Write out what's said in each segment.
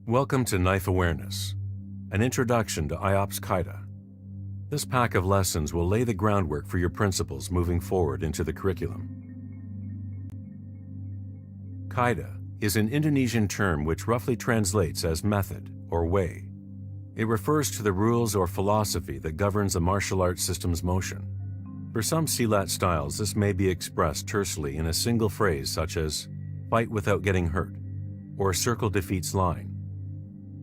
Welcome to Knife Awareness, an introduction to IOPS Kaedah. This pack of lessons will lay the groundwork for your principles moving forward into the curriculum. Kaedah is an Indonesian term which roughly translates as method or way. It refers to the rules or philosophy that governs a martial arts system's motion. For some Silat styles, this may be expressed tersely in a single phrase such as "fight without getting hurt" or "circle defeats line."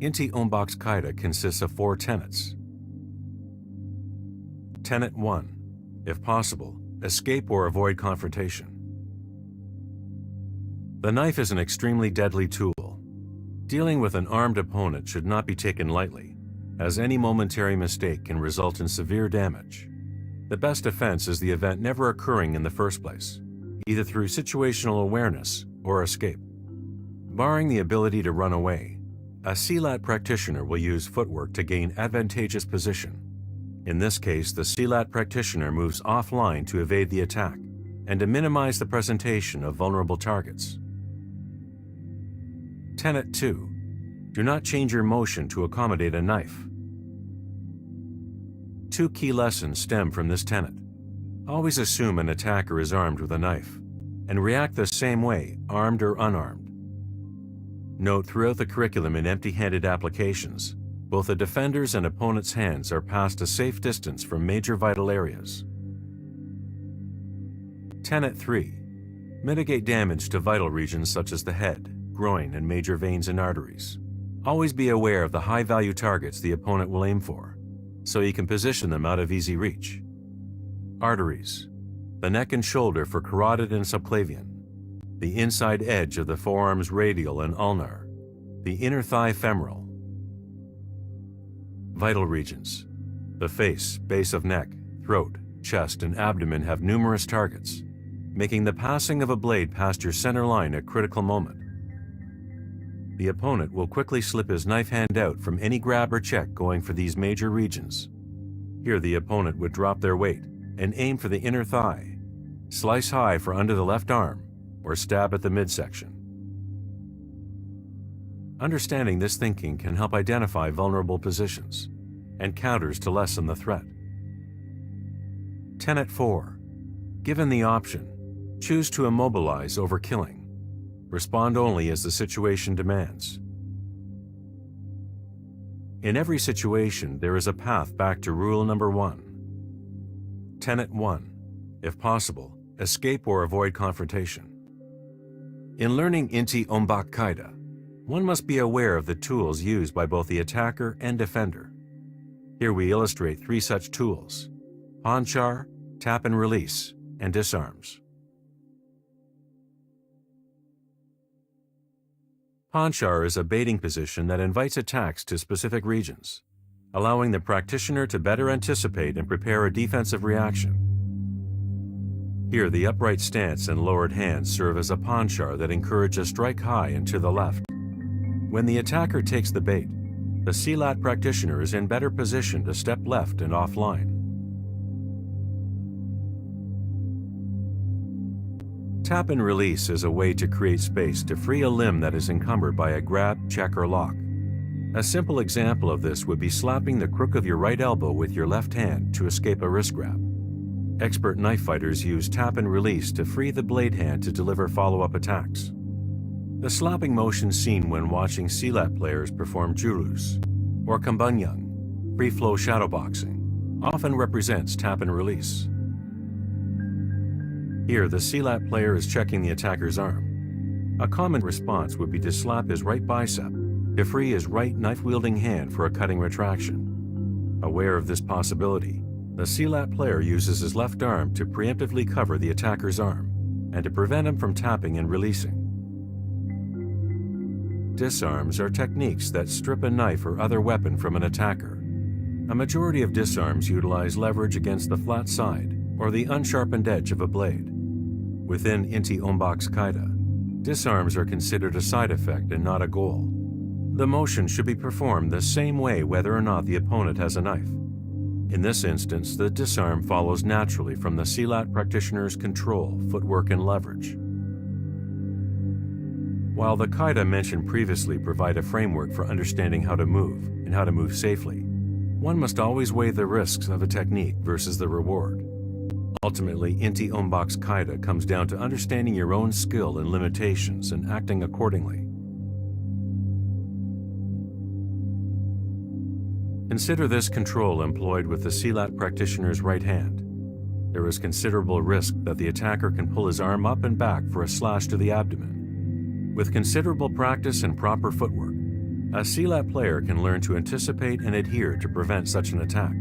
Inti Ombak Pencak consists of 4 tenets. Tenet 1. If possible, escape or avoid confrontation. The knife is an extremely deadly tool. Dealing with an armed opponent should not be taken lightly, as any momentary mistake can result in severe damage. The best defense is the event never occurring in the first place, either through situational awareness or escape. Barring the ability to run away, a Silat practitioner will use footwork to gain advantageous position. In this case, the Silat practitioner moves offline to evade the attack and to minimize the presentation of vulnerable targets. Tenet 2. Do not change your motion to accommodate a knife. 2 key lessons stem from this tenet. Always assume an attacker is armed with a knife, and react the same way, armed or unarmed. Note throughout the curriculum in empty-handed applications, both the defender's and opponent's hands are passed a safe distance from major vital areas. Tenet 3. Mitigate damage to vital regions such as the head, groin, and major veins and arteries. Always be aware of the high-value targets the opponent will aim for, so you can position them out of easy reach. Arteries. The neck and shoulder for carotid and subclavian. The inside edge of the forearms radial and ulnar. The inner thigh femoral. Vital regions. The face, base of neck, throat, chest, and abdomen have numerous targets, making the passing of a blade past your center line a critical moment. The opponent will quickly slip his knife hand out from any grab or check going for these major regions. Here the opponent would drop their weight and aim for the inner thigh, slice high for under the left arm, or stab at the midsection. Understanding this thinking can help identify vulnerable positions and counters to lessen the threat. Tenet 4. Given the option, choose to immobilize over killing. Respond only as the situation demands. In every situation, there is a path back to rule number 1. Tenet 1. If possible, escape or avoid confrontation. In learning Inti Ombak Pencak, one must be aware of the tools used by both the attacker and defender. Here we illustrate 3 such tools: pancar, tap and release, and disarms. Pancar is a baiting position that invites attacks to specific regions, allowing the practitioner to better anticipate and prepare a defensive reaction. Here, the upright stance and lowered hands serve as a pancar that encourage a strike high and to the left. When the attacker takes the bait, the Silat practitioner is in better position to step left and offline. Tap and release is a way to create space to free a limb that is encumbered by a grab, check, or lock. A simple example of this would be slapping the crook of your right elbow with your left hand to escape a wrist grab. Expert knife fighters use tap and release to free the blade hand to deliver follow-up attacks. The slapping motion seen when watching Silat players perform jurus, or kambanyang, free-flow shadowboxing, often represents tap and release. Here, the Silat player is checking the attacker's arm. A common response would be to slap his right bicep to free his right knife-wielding hand for a cutting retraction. Aware of this possibility, the Silat player uses his left arm to preemptively cover the attacker's arm and to prevent him from tapping and releasing. Disarms are techniques that strip a knife or other weapon from an attacker. A majority of disarms utilize leverage against the flat side or the unsharpened edge of a blade. Within Inti Ombak Pencak, disarms are considered a side effect and not a goal. The motion should be performed the same way whether or not the opponent has a knife. In this instance, the disarm follows naturally from the Silat practitioner's control, footwork, and leverage. While the Kaedah mentioned previously provide a framework for understanding how to move and how to move safely, one must always weigh the risks of a technique versus the reward. Ultimately, Inti Ombak's Kaedah comes down to understanding your own skill and limitations and acting accordingly. Consider this control employed with the Silat practitioner's right hand. There is considerable risk that the attacker can pull his arm up and back for a slash to the abdomen. With considerable practice and proper footwork, a Silat player can learn to anticipate and adhere to prevent such an attack.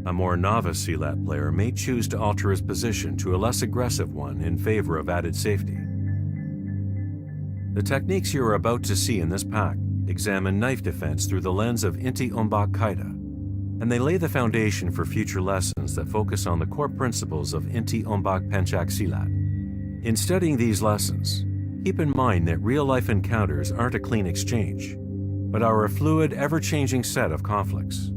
A more novice Silat player may choose to alter his position to a less aggressive one in favor of added safety. The techniques you are about to see in this pack examine knife defense through the lens of Inti Ombak Kaedah, and they lay the foundation for future lessons that focus on the core principles of Inti Ombak Pencak Silat. In studying these lessons, keep in mind that real-life encounters aren't a clean exchange, but are a fluid, ever-changing set of conflicts.